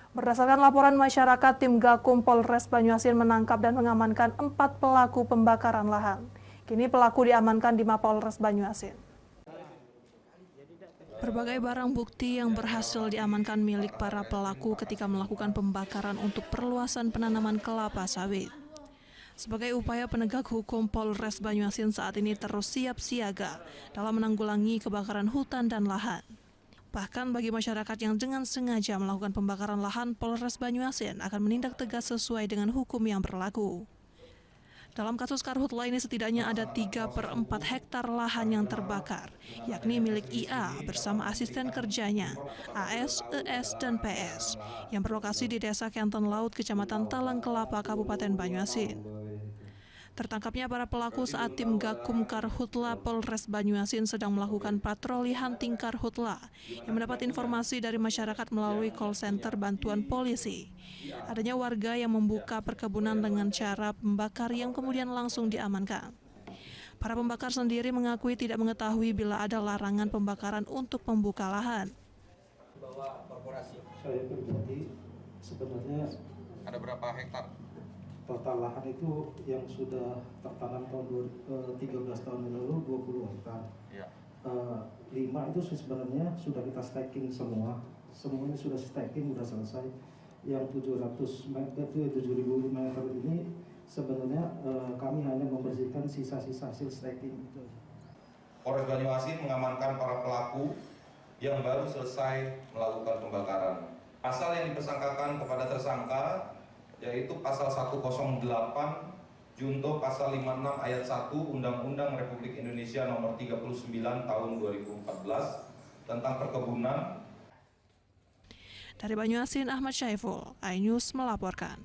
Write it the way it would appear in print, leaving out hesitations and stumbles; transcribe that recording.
Berdasarkan laporan masyarakat, tim Gakum Polres Banyuasin menangkap dan mengamankan 4 pelaku pembakaran lahan. Kini pelaku diamankan di Mapolres Banyuasin. Berbagai barang bukti yang berhasil diamankan milik para pelaku ketika melakukan pembakaran untuk perluasan penanaman kelapa sawit. Sebagai upaya penegak hukum, Polres Banyuasin saat ini terus siap siaga dalam menanggulangi kebakaran hutan dan lahan. Bahkan bagi masyarakat yang dengan sengaja melakukan pembakaran lahan, Polres Banyuasin akan menindak tegas sesuai dengan hukum yang berlaku. Dalam kasus karhutla ini setidaknya ada 3/4 hektar lahan yang terbakar, yakni milik IA bersama asisten kerjanya, AS, ES, dan PS, yang berlokasi di Desa Kenten Laut, Kecamatan Talang Kelapa, Kabupaten Banyuasin. Tertangkapnya para pelaku saat tim Gakum Karhutla Polres Banyuasin sedang melakukan patroli hunting karhutla yang mendapat informasi dari masyarakat melalui call center bantuan polisi. Adanya warga yang membuka perkebunan dengan cara pembakar yang kemudian langsung diamankan. Para pembakar sendiri mengakui tidak mengetahui bila ada larangan pembakaran untuk membuka lahan. Saya pribadi sebenarnya ada berapa hektar? total lahan itu yang sudah tertanam tahun 13 tahun yang lalu 20 hektar. Ya. 5 itu sebenarnya sudah kita stacking semuanya sudah stacking, sudah selesai. Yang 700 meter itu 7.000 meter ini sebenarnya kami hanya membersihkan sisa-sisa hasil stacking itu. Polres Banyuasin mengamankan para pelaku yang baru selesai melakukan pembakaran. Pasal yang dipersangkakan kepada tersangka yaitu pasal 108 junto pasal 56 ayat 1 Undang-Undang Republik Indonesia nomor 39 tahun 2014 tentang perkebunan. Dari Banyuasin, Ahmad Syaiful, iNews melaporkan.